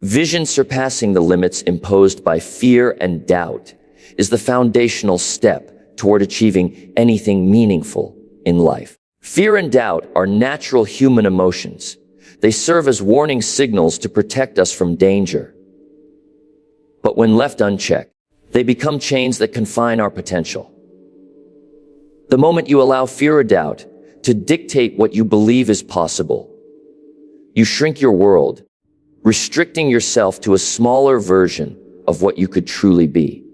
Vision surpassing the limits imposed by fear and doubt is the foundational step toward achieving anything meaningful in life. Fear and doubt are natural human emotions. They serve as warning signals to protect us from danger. But when left unchecked, they become chains that confine our potential. The moment you allow fear or doubt to dictate what you believe is possible, you shrink your world, restricting yourself to a smaller version of what you could truly be.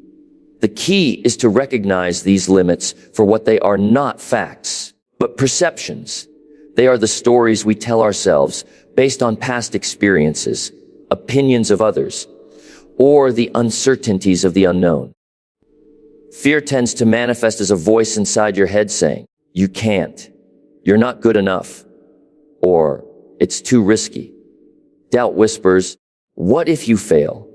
The key is to recognize these limits for what they are: not facts, but perceptions. They are the stories we tell ourselves based on past experiences, opinions of others, or the uncertainties of the unknown. Fear tends to manifest as a voice inside your head saying, "You can't," "You're not good enough," or "It's too risky." Doubt whispers, "What if you fail?"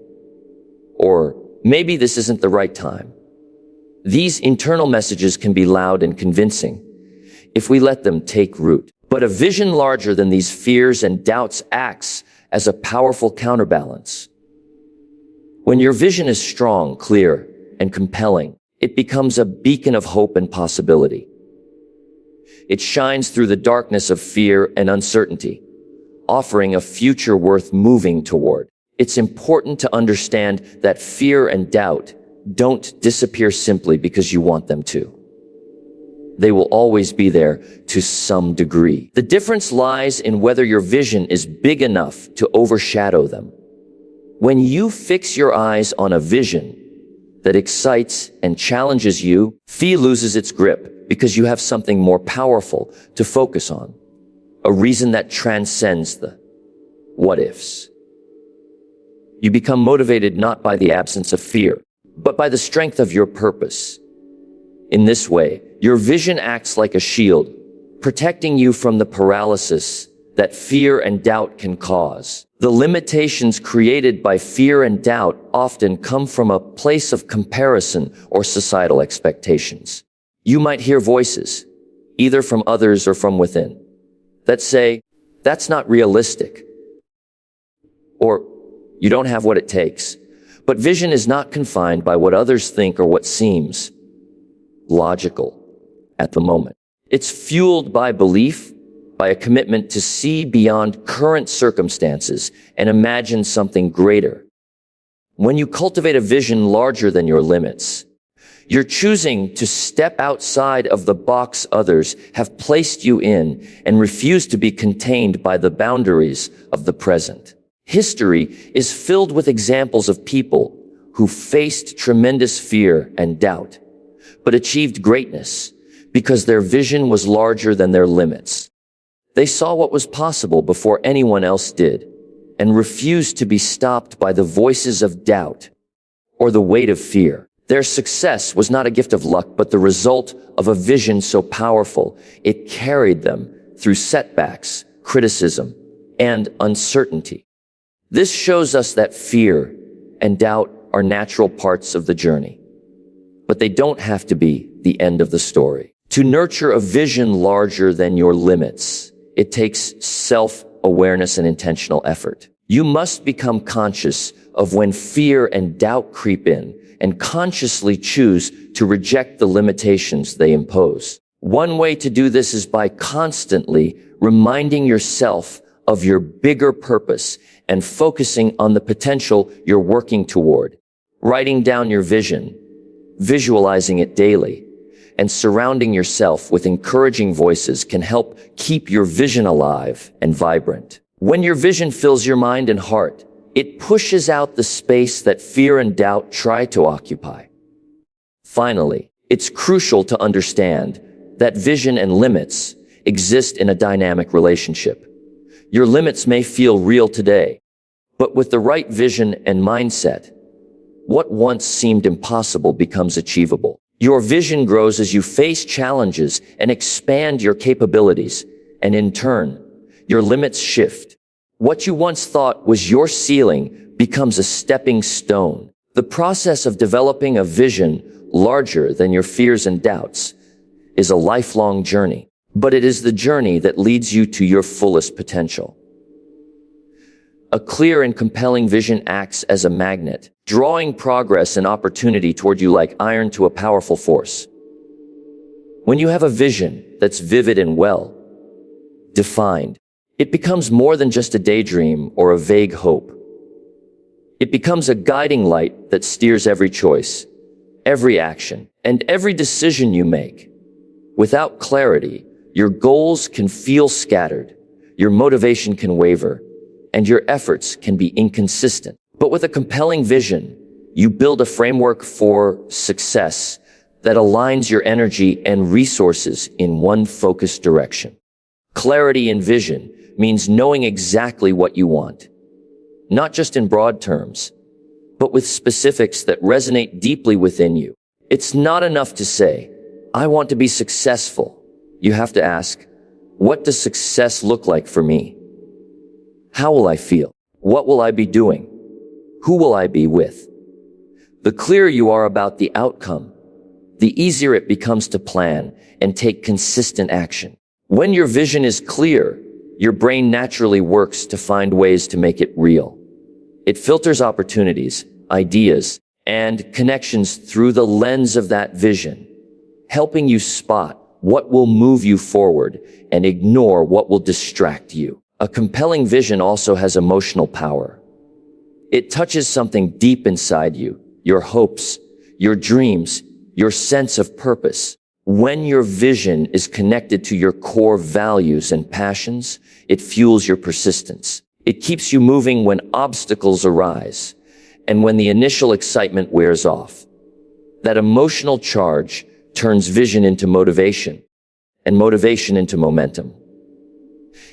Or "Maybe this isn't the right time." These internal messages can be loud and convincing if we let them take root. But a vision larger than these fears and doubts acts as a powerful counterbalance. When your vision is strong, clear, and compelling, it becomes a beacon of hope and possibility. It shines through the darkness of fear and uncertainty, offering a future worth moving toward. It's important to understand that fear and doubt don't disappear simply because you want them to. They will always be there to some degree. The difference lies in whether your vision is big enough to overshadow them. When you fix your eyes on a vision that excites and challenges you, fear loses its grip because you have something more powerful to focus on, a reason that transcends the what ifs. You become motivated not by the absence of fear, but by the strength of your purpose. In this way, your vision acts like a shield, protecting you from the paralysis that fear and doubt can cause. The limitations created by fear and doubt often come from a place of comparison or societal expectations. You might hear voices, either from others or from within, that say, "That's not realistic," or "You don't have what it takes." But vision is not confined by what others think or what seems logical at the moment. It's fueled by belief, by a commitment to see beyond current circumstances and imagine something greater. When you cultivate a vision larger than your limits, you're choosing to step outside of the box others have placed you in and refuse to be contained by the boundaries of the present. History is filled with examples of people who faced tremendous fear and doubt, but achieved greatness because their vision was larger than their limits. They saw what was possible before anyone else did and refused to be stopped by the voices of doubt or the weight of fear. Their success was not a gift of luck, but the result of a vision so powerful it carried them through setbacks, criticism, and uncertainty. This shows us that fear and doubt are natural parts of the journey, but they don't have to be the end of the story. To nurture a vision larger than your limits, it takes self-awareness and intentional effort. You must become conscious of when fear and doubt creep in and consciously choose to reject the limitations they impose. One way to do this is by constantly reminding yourself of your bigger purpose and focusing on the potential you're working toward. Writing down your vision, visualizing it daily, and surrounding yourself with encouraging voices can help keep your vision alive and vibrant. When your vision fills your mind and heart, it pushes out the space that fear and doubt try to occupy. Finally, it's crucial to understand that vision and limits exist in a dynamic relationship. Your limits may feel real today, but with the right vision and mindset, what once seemed impossible becomes achievable. Your vision grows as you face challenges and expand your capabilities, and in turn, your limits shift. What you once thought was your ceiling becomes a stepping stone. The process of developing a vision larger than your fears and doubts is a lifelong journey, but it is the journey that leads you to your fullest potential. A clear and compelling vision acts as a magnet, drawing progress and opportunity toward you like iron to a powerful force. When you have a vision that's vivid and well defined, it becomes more than just a daydream or a vague hope. It becomes a guiding light that steers every choice, every action, and every decision you make. Without clarity, your goals can feel scattered, your motivation can waver, and your efforts can be inconsistent. But with a compelling vision, you build a framework for success that aligns your energy and resources in one focused direction. Clarity in vision means knowing exactly what you want, not just in broad terms, but with specifics that resonate deeply within you. It's not enough to say, I want to be successful. You have to ask, what does success look like for me? How will I feel? What will I be doing? Who will I be with? The clearer you are about the outcome, the easier it becomes to plan and take consistent action. When your vision is clear, your brain naturally works to find ways to make it real. It filters opportunities, ideas, and connections through the lens of that vision, helping you spot what will move you forward and ignore what will distract you. A compelling vision also has emotional power. It touches something deep inside you, your hopes, your dreams, your sense of purpose. When your vision is connected to your core values and passions, it fuels your persistence. It keeps you moving when obstacles arise and when the initial excitement wears off. That emotional charge turns vision into motivation and motivation into momentum.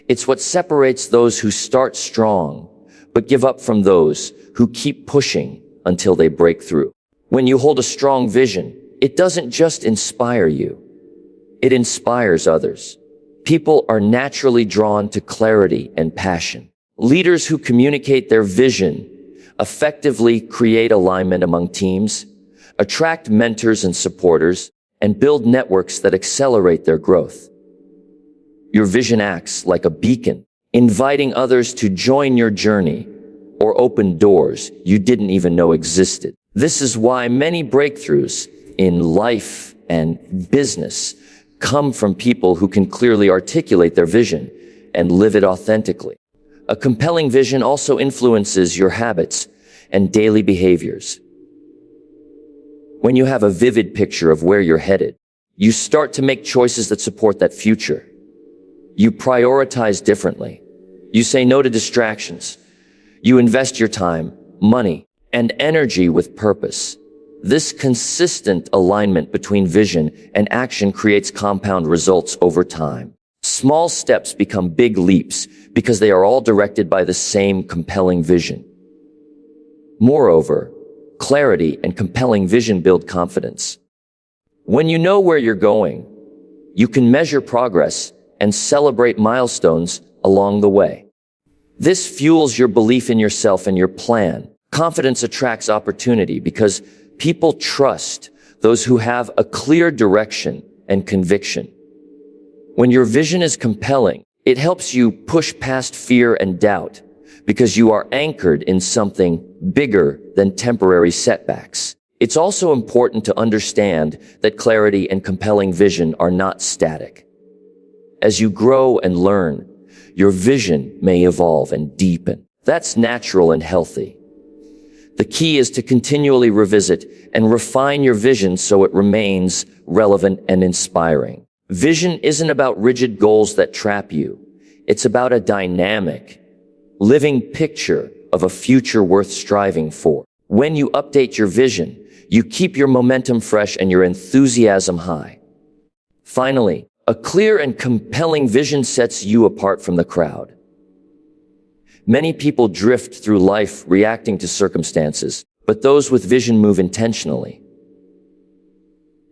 It's what separates those who start strong but give up from those who keep pushing until they break through. When you hold a strong vision, it doesn't just inspire you, it inspires others. People are naturally drawn to clarity and passion. Leaders who communicate their vision effectively create alignment among teams, attract mentors and supporters, and build networks that accelerate their growth. Your vision acts like a beacon, inviting others to join your journey or open doors you didn't even know existed. This is why many breakthroughs in life and business come from people who can clearly articulate their vision and live it authentically. A compelling vision also influences your habits and daily behaviors. When you have a vivid picture of where you're headed, you start to make choices that support that future. You prioritize differently. You say no to distractions. You invest your time, money, and energy with purpose. This consistent alignment between vision and action creates compound results over time. Small steps become big leaps because they are all directed by the same compelling vision. Moreover, clarity and compelling vision build confidence. When you know where you're going, you can measure progress and celebrate milestones along the way. This fuels your belief in yourself and your plan. Confidence attracts opportunity because people trust those who have a clear direction and conviction. When your vision is compelling, it helps you push past fear and doubt because you are anchored in something bigger than temporary setbacks. It's also important to understand that clarity and compelling vision are not static. As you grow and learn, your vision may evolve and deepen. That's natural and healthy. The key is to continually revisit and refine your vision so it remains relevant and inspiring. Vision isn't about rigid goals that trap you. It's about a dynamic, living picture of a future worth striving for. When you update your vision, you keep your momentum fresh and your enthusiasm high. Finally, a clear and compelling vision sets you apart from the crowd. Many people drift through life reacting to circumstances, but those with vision move intentionally.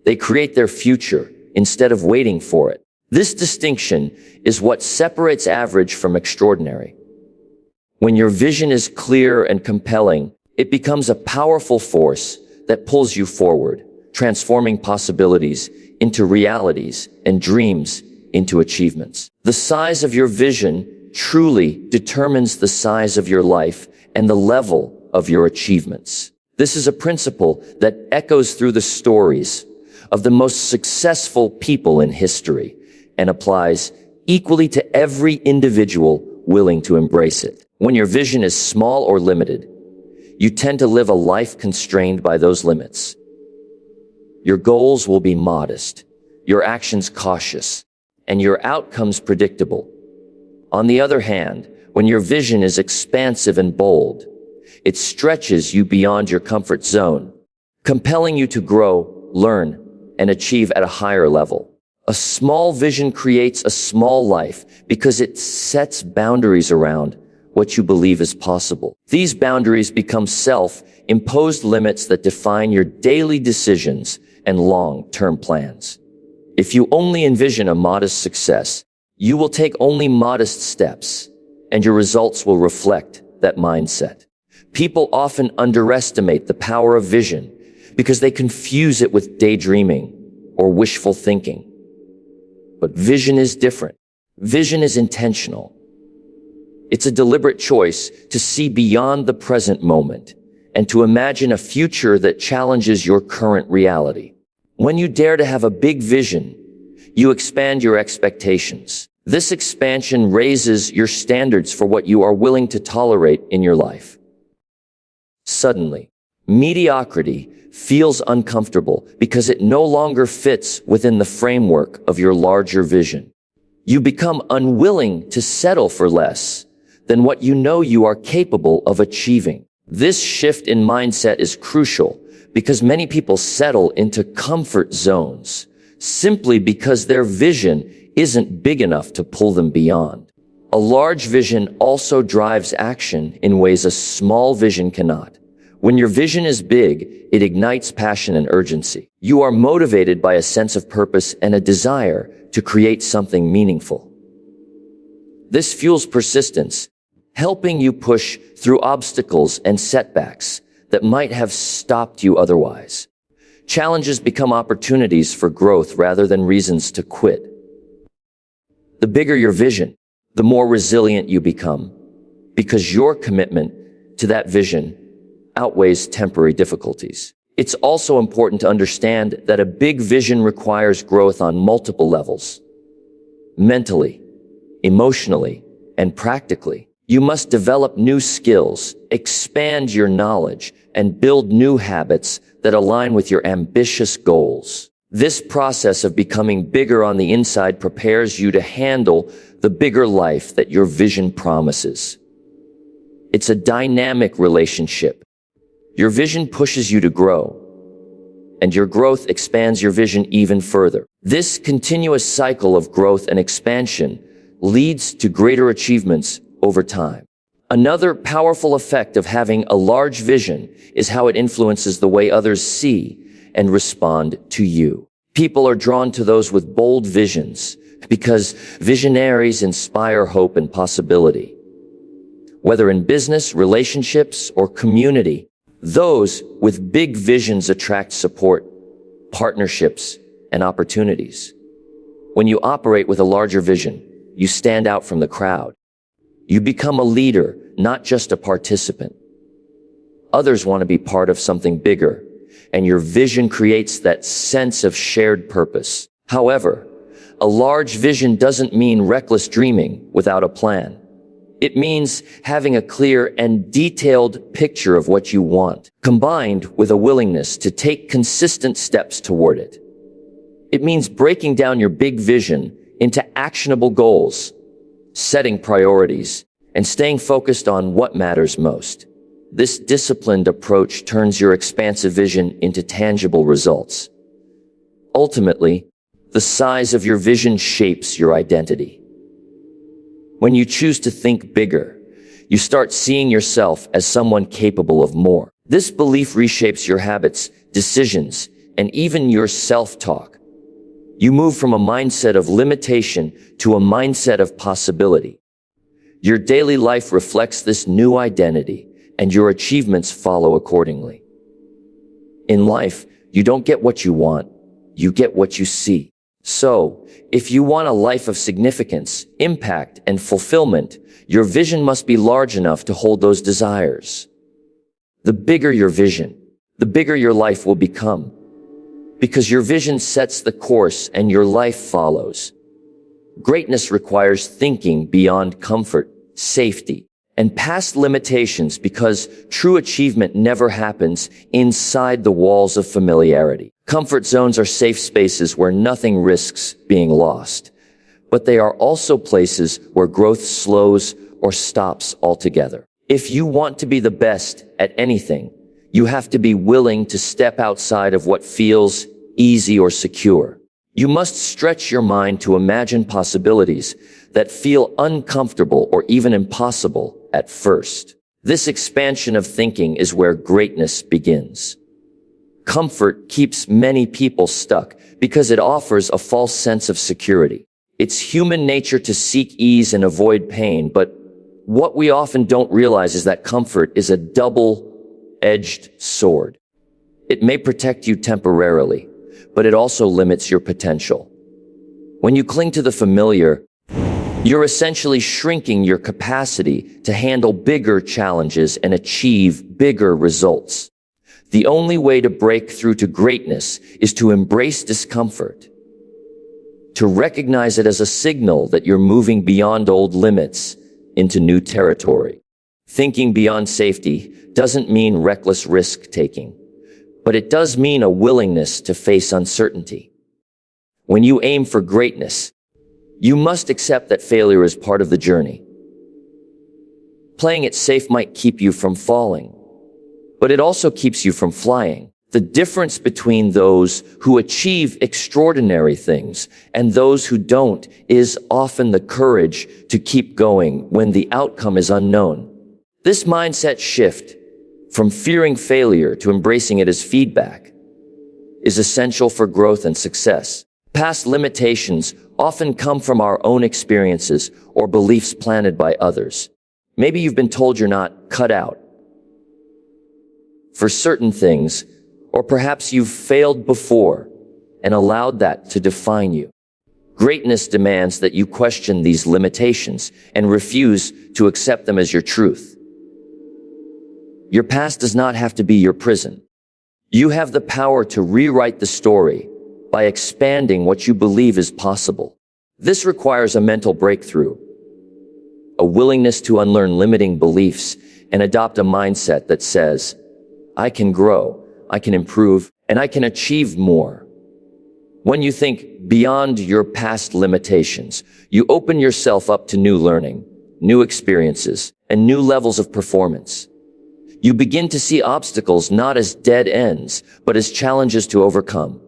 They create their future instead of waiting for it. This distinction is what separates average from extraordinary. When your vision is clear and compelling, it becomes a powerful force that pulls you forward, transforming possibilities into realities and dreams into achievements. The size of your vision truly determines the size of your life and the level of your achievements. This is a principle that echoes through the stories of the most successful people in history and applies equally to every individual willing to embrace it. When your vision is small or limited, you tend to live a life constrained by those limits. Your goals will be modest, your actions cautious, and your outcomes predictable. On the other hand, when your vision is expansive and bold, it stretches you beyond your comfort zone, compelling you to grow, learn, and achieve at a higher level. A small vision creates a small life because it sets boundaries around what you believe is possible. These boundaries become self-imposed limits that define your daily decisions and long-term plans. If you only envision a modest success, you will take only modest steps, and your results will reflect that mindset. People often underestimate the power of vision because they confuse it with daydreaming or wishful thinking. But vision is different. Vision is intentional. It's a deliberate choice to see beyond the present moment and to imagine a future that challenges your current reality. When you dare to have a big vision, you expand your expectations. This expansion raises your standards for what you are willing to tolerate in your life. Suddenly, mediocrity feels uncomfortable because it no longer fits within the framework of your larger vision. You become unwilling to settle for less than what you know you are capable of achieving. This shift in mindset is crucial because many people settle into comfort zones simply because their vision isn't big enough to pull them beyond. A large vision also drives action in ways a small vision cannot. When your vision is big, it ignites passion and urgency. You are motivated by a sense of purpose and a desire to create something meaningful. This fuels persistence, helping you push through obstacles and setbacks that might have stopped you otherwise. Challenges become opportunities for growth rather than reasons to quit. The bigger your vision, the more resilient you become, because your commitment to that vision outweighs temporary difficulties. It's also important to understand that a big vision requires growth on multiple levels. Mentally, emotionally, and practically. You must develop new skills, expand your knowledge, and build new habits that align with your ambitious goals. This process of becoming bigger on the inside prepares you to handle the bigger life that your vision promises. It's a dynamic relationship. Your vision pushes you to grow, and your growth expands your vision even further. This continuous cycle of growth and expansion leads to greater achievements over time. Another powerful effect of having a large vision is how it influences the way others see and respond to you. People are drawn to those with bold visions because visionaries inspire hope and possibility. Whether in business, relationships, or community, those with big visions attract support, partnerships, and opportunities. When you operate with a larger vision, you stand out from the crowd. You become a leader, not just a participant. Others want to be part of something bigger, and your vision creates that sense of shared purpose. However, a large vision doesn't mean reckless dreaming without a plan. It means having a clear and detailed picture of what you want, combined with a willingness to take consistent steps toward it. It means breaking down your big vision into actionable goals, setting priorities, and staying focused on what matters most. This disciplined approach turns your expansive vision into tangible results. Ultimately, the size of your vision shapes your identity. When you choose to think bigger, you start seeing yourself as someone capable of more. This belief reshapes your habits, decisions, and even your self-talk. You move from a mindset of limitation to a mindset of possibility. Your daily life reflects this new identity, and your achievements follow accordingly. In life, you don't get what you want, you get what you see. So, if you want a life of significance, impact, and fulfillment, your vision must be large enough to hold those desires. The bigger your vision, the bigger your life will become. Because your vision sets the course and your life follows. Greatness requires thinking beyond comfort, safety, and past limitations, because true achievement never happens inside the walls of familiarity. Comfort zones are safe spaces where nothing risks being lost, but they are also places where growth slows or stops altogether. If you want to be the best at anything, you have to be willing to step outside of what feels easy or secure. You must stretch your mind to imagine possibilities that feel uncomfortable or even impossible at first. This expansion of thinking is where greatness begins. Comfort keeps many people stuck because it offers a false sense of security. It's human nature to seek ease and avoid pain, but what we often don't realize is that comfort is a double-edged sword. It may protect you temporarily, but it also limits your potential. When you cling to the familiar, you're essentially shrinking your capacity to handle bigger challenges and achieve bigger results. The only way to break through to greatness is to embrace discomfort, to recognize it as a signal that you're moving beyond old limits into new territory. Thinking beyond safety doesn't mean reckless risk-taking, but it does mean a willingness to face uncertainty. When you aim for greatness, you must accept that failure is part of the journey. Playing it safe might keep you from falling, but it also keeps you from flying. The difference between those who achieve extraordinary things and those who don't is often the courage to keep going when the outcome is unknown. This mindset shift from fearing failure to embracing it as feedback is essential for growth and success. Past limitations often come from our own experiences or beliefs planted by others. Maybe you've been told you're not cut out for certain things, or perhaps you've failed before and allowed that to define you. Greatness demands that you question these limitations and refuse to accept them as your truth. Your past does not have to be your prison. You have the power to rewrite the story by expanding what you believe is possible. This requires a mental breakthrough, a willingness to unlearn limiting beliefs and adopt a mindset that says, I can grow, I can improve, and I can achieve more. When you think beyond your past limitations, you open yourself up to new learning, new experiences, and new levels of performance. You begin to see obstacles not as dead ends, but as challenges to overcome.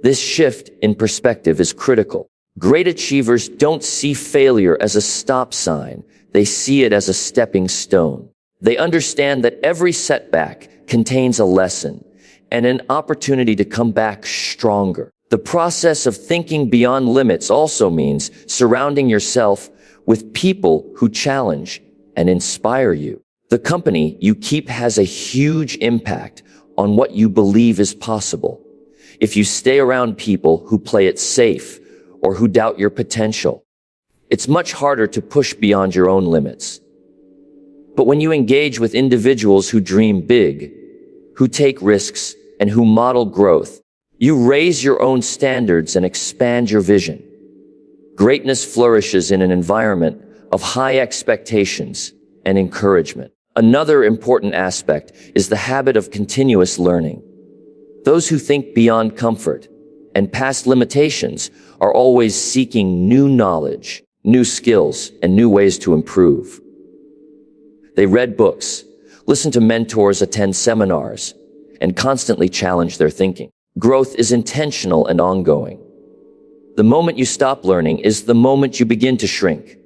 This shift in perspective is critical. Great achievers don't see failure as a stop sign. They see it as a stepping stone. They understand that every setback contains a lesson and an opportunity to come back stronger. The process of thinking beyond limits also means surrounding yourself with people who challenge and inspire you. The company you keep has a huge impact on what you believe is possible. If you stay around people who play it safe or who doubt your potential, it's much harder to push beyond your own limits. But when you engage with individuals who dream big, who take risks, and who model growth, you raise your own standards and expand your vision. Greatness flourishes in an environment of high expectations and encouragement. Another important aspect is the habit of continuous learning. Those who think beyond comfort and past limitations are always seeking new knowledge, new skills, and new ways to improve. They read books, listen to mentors, attend seminars, and constantly challenge their thinking. Growth is intentional and ongoing. The moment you stop learning is the moment you begin to shrink.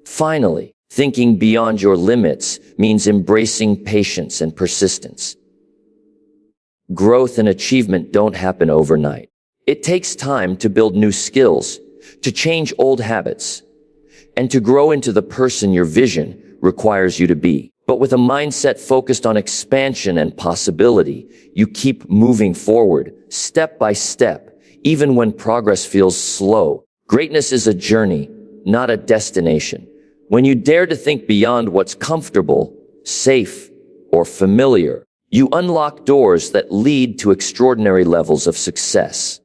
Finally, thinking beyond your limits means embracing patience and persistence. Growth and achievement don't happen overnight. It takes time to build new skills, to change old habits, and to grow into the person your vision requires you to be. But with a mindset focused on expansion and possibility, you keep moving forward, step by step, even when progress feels slow. Greatness is a journey, not a destination. When you dare to think beyond what's comfortable, safe, or familiar, you unlock doors that lead to extraordinary levels of success.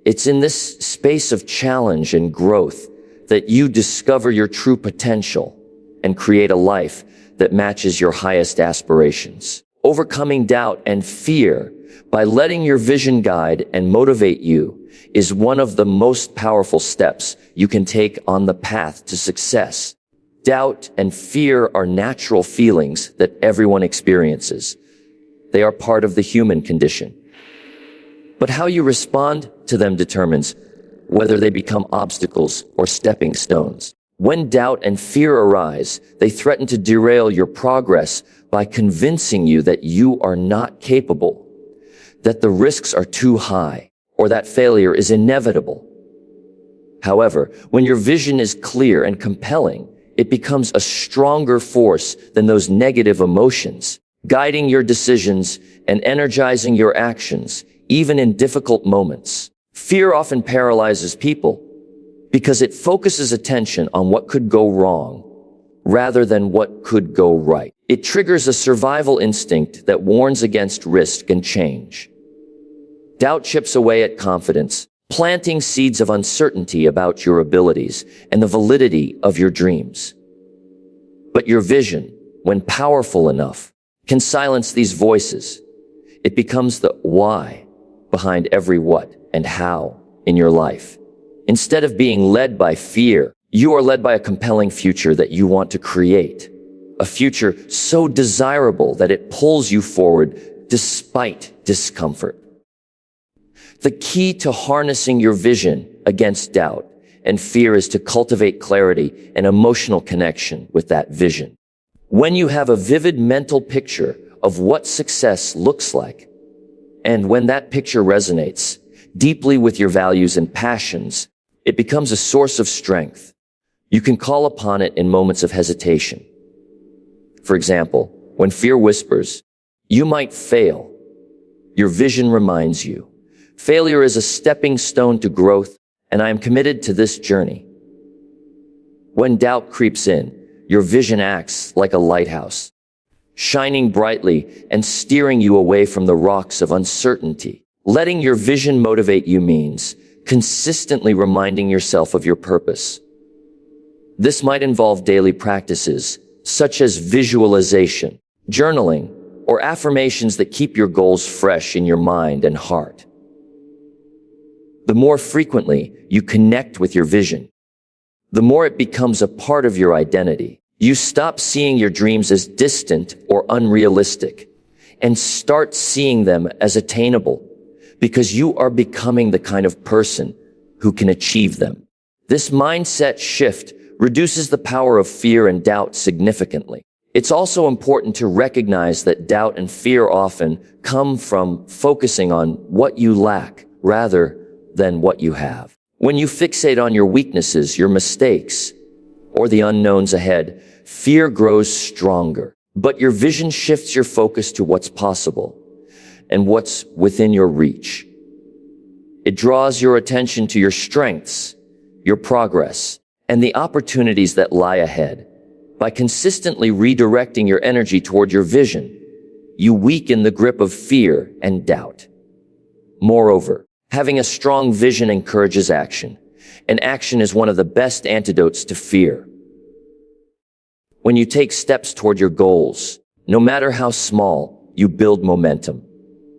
It's in this space of challenge and growth that you discover your true potential and create a life that matches your highest aspirations. Overcoming doubt and fear by letting your vision guide and motivate you is one of the most powerful steps you can take on the path to success. Doubt and fear are natural feelings that everyone experiences. They are part of the human condition. But how you respond to them determines whether they become obstacles or stepping stones. When doubt and fear arise, they threaten to derail your progress by convincing you that you are not capable, that the risks are too high, or that failure is inevitable. However, when your vision is clear and compelling, it becomes a stronger force than those negative emotions, guiding your decisions and energizing your actions, even in difficult moments. Fear often paralyzes people because it focuses attention on what could go wrong rather than what could go right. It triggers a survival instinct that warns against risk and change. Doubt chips away at confidence, planting seeds of uncertainty about your abilities and the validity of your dreams. But your vision, when powerful enough, can silence these voices. It becomes the why behind every what and how in your life. Instead of being led by fear, you are led by a compelling future that you want to create. A future so desirable that it pulls you forward despite discomfort. The key to harnessing your vision against doubt and fear is to cultivate clarity and emotional connection with that vision. When you have a vivid mental picture of what success looks like, and when that picture resonates deeply with your values and passions, it becomes a source of strength. You can call upon it in moments of hesitation. For example, when fear whispers, "You might fail," your vision reminds you, "Failure is a stepping stone to growth, and I am committed to this journey." When doubt creeps in, your vision acts like a lighthouse, shining brightly and steering you away from the rocks of uncertainty. Letting your vision motivate you means consistently reminding yourself of your purpose. This might involve daily practices such as visualization, journaling, or affirmations that keep your goals fresh in your mind and heart. The more frequently you connect with your vision, the more it becomes a part of your identity. You stop seeing your dreams as distant or unrealistic and start seeing them as attainable, because you are becoming the kind of person who can achieve them. This mindset shift reduces the power of fear and doubt significantly. It's also important to recognize that doubt and fear often come from focusing on what you lack rather than what you have. When you fixate on your weaknesses, your mistakes, or the unknowns ahead, fear grows stronger. But your vision shifts your focus to what's possible and what's within your reach. It draws your attention to your strengths, your progress, and the opportunities that lie ahead. By consistently redirecting your energy toward your vision, you weaken the grip of fear and doubt. Moreover, having a strong vision encourages action, and action is one of the best antidotes to fear. When you take steps toward your goals, no matter how small, you build momentum.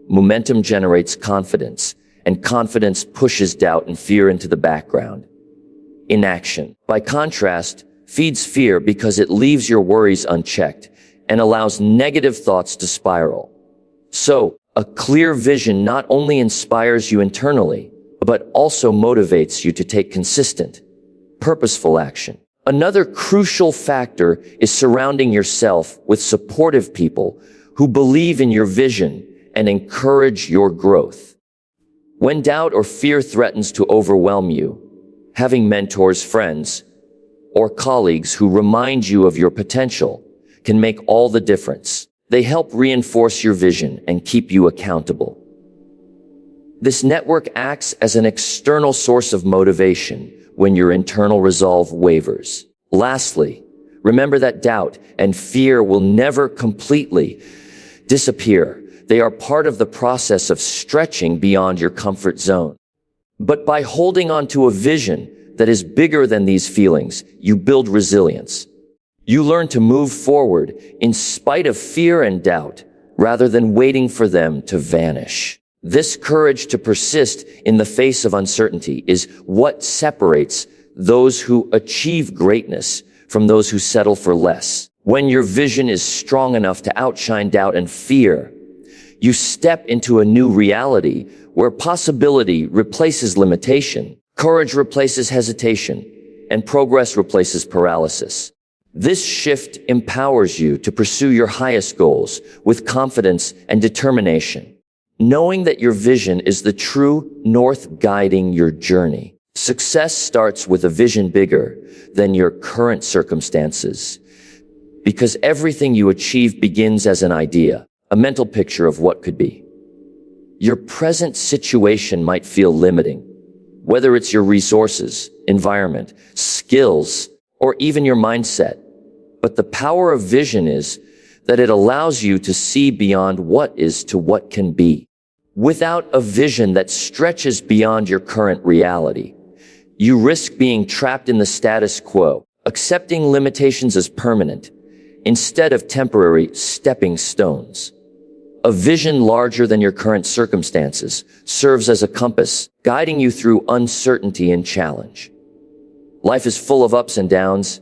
Momentum generates confidence, and confidence pushes doubt and fear into the background. Inaction, by contrast, feeds fear because it leaves your worries unchecked and allows negative thoughts to spiral. So, a clear vision not only inspires you internally, but also motivates you to take consistent, purposeful action. Another crucial factor is surrounding yourself with supportive people who believe in your vision and encourage your growth. When doubt or fear threatens to overwhelm you, having mentors, friends, or colleagues who remind you of your potential can make all the difference. They help reinforce your vision and keep you accountable. This network acts as an external source of motivation when your internal resolve wavers. Lastly, remember that doubt and fear will never completely disappear. They are part of the process of stretching beyond your comfort zone. But by holding on to a vision that is bigger than these feelings, you build resilience. You learn to move forward in spite of fear and doubt, rather than waiting for them to vanish. This courage to persist in the face of uncertainty is what separates those who achieve greatness from those who settle for less. When your vision is strong enough to outshine doubt and fear, you step into a new reality where possibility replaces limitation, courage replaces hesitation, and progress replaces paralysis. This shift empowers you to pursue your highest goals with confidence and determination, knowing that your vision is the true north guiding your journey. Success starts with a vision bigger than your current circumstances, because everything you achieve begins as an idea, a mental picture of what could be. Your present situation might feel limiting, whether it's your resources, environment, skills, or even your mindset. But the power of vision is that it allows you to see beyond what is to what can be. Without a vision that stretches beyond your current reality, you risk being trapped in the status quo, accepting limitations as permanent instead of temporary stepping stones. A vision larger than your current circumstances serves as a compass, guiding you through uncertainty and challenge. Life is full of ups and downs,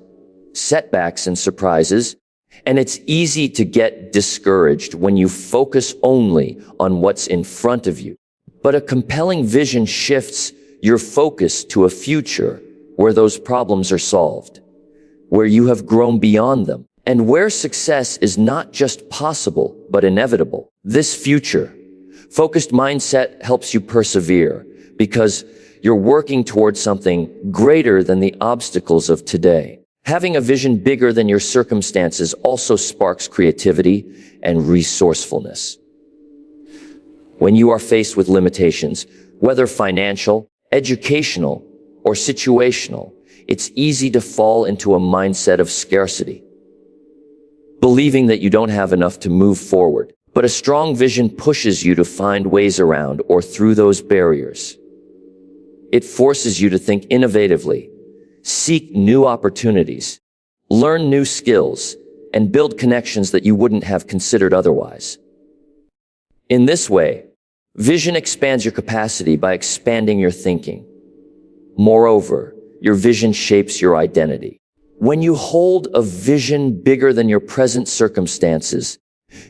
setbacks and surprises, and it's easy to get discouraged when you focus only on what's in front of you. But a compelling vision shifts your focus to a future where those problems are solved, where you have grown beyond them, and where success is not just possible, but inevitable. This future-focused mindset helps you persevere because you're working towards something greater than the obstacles of today. Having a vision bigger than your circumstances also sparks creativity and resourcefulness. When you are faced with limitations, whether financial, educational, or situational, it's easy to fall into a mindset of scarcity, believing that you don't have enough to move forward. But a strong vision pushes you to find ways around or through those barriers. It forces you to think innovatively, seek new opportunities, learn new skills, and build connections that you wouldn't have considered otherwise. In this way, vision expands your capacity by expanding your thinking. Moreover, your vision shapes your identity. When you hold a vision bigger than your present circumstances,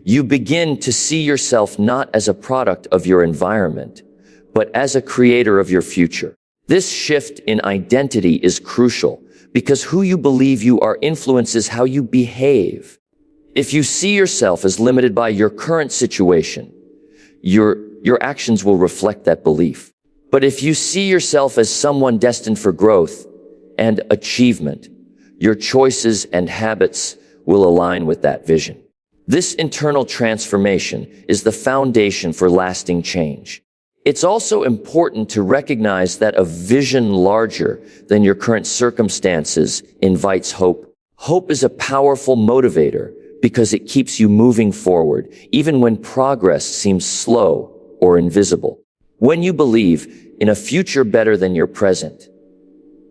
you begin to see yourself not as a product of your environment, but as a creator of your future. This shift in identity is crucial because who you believe you are influences how you behave. If you see yourself as limited by your current situation, your actions will reflect that belief. But if you see yourself as someone destined for growth and achievement, your choices and habits will align with that vision. This internal transformation is the foundation for lasting change. It's also important to recognize that a vision larger than your current circumstances invites hope. Hope is a powerful motivator because it keeps you moving forward, even when progress seems slow or invisible. When you believe in a future better than your present,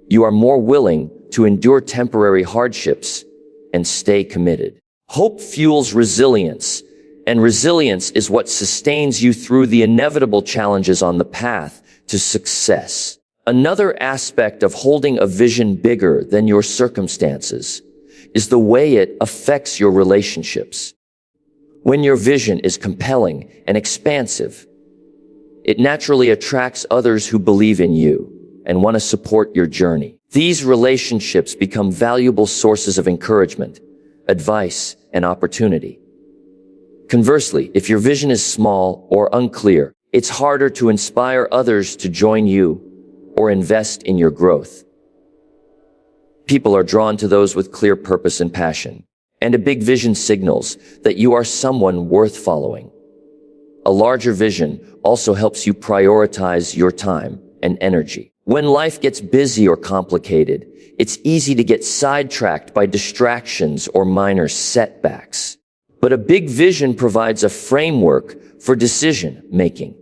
you are more willing to endure temporary hardships and stay committed. Hope fuels resilience, and resilience is what sustains you through the inevitable challenges on the path to success. Another aspect of holding a vision bigger than your circumstances is the way it affects your relationships. When your vision is compelling and expansive, it naturally attracts others who believe in you and want to support your journey. These relationships become valuable sources of encouragement, advice, and opportunity. Conversely, if your vision is small or unclear, it's harder to inspire others to join you or invest in your growth. People are drawn to those with clear purpose and passion, and a big vision signals that you are someone worth following. A larger vision also helps you prioritize your time and energy. When life gets busy or complicated, it's easy to get sidetracked by distractions or minor setbacks. But a big vision provides a framework for decision making.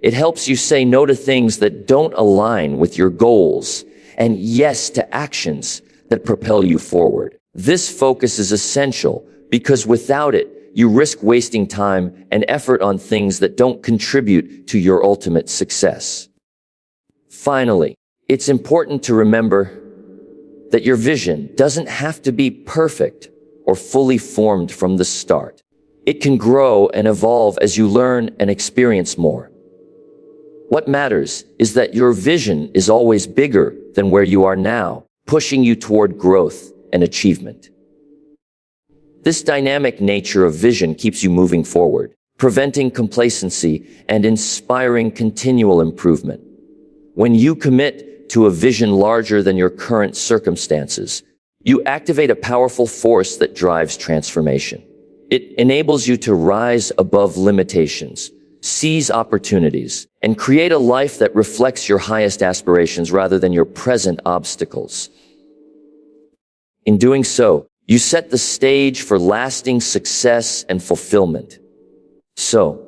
It helps you say no to things that don't align with your goals and yes to actions that propel you forward. This focus is essential because without it, you risk wasting time and effort on things that don't contribute to your ultimate success. Finally, it's important to remember that your vision doesn't have to be perfect or fully formed from the start. It can grow and evolve as you learn and experience more. What matters is that your vision is always bigger than where you are now, pushing you toward growth and achievement. This dynamic nature of vision keeps you moving forward, preventing complacency and inspiring continual improvement. When you commit to a vision larger than your current circumstances, you activate a powerful force that drives transformation. It enables you to rise above limitations, seize opportunities, and create a life that reflects your highest aspirations rather than your present obstacles. In doing so, you set the stage for lasting success and fulfillment. So,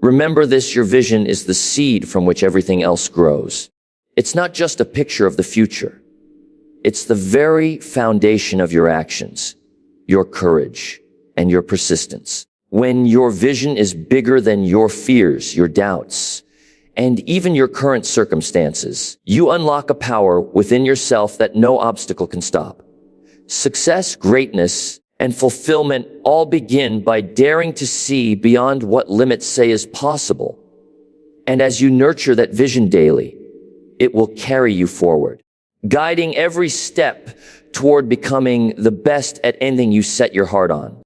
remember this, your vision is the seed from which everything else grows. It's not just a picture of the future. It's the very foundation of your actions, your courage, and your persistence. When your vision is bigger than your fears, your doubts, and even your current circumstances, you unlock a power within yourself that no obstacle can stop. Success, greatness, and fulfillment all begin by daring to see beyond what limits say is possible. And as you nurture that vision daily, it will carry you forward, guiding every step toward becoming the best at anything you set your heart on.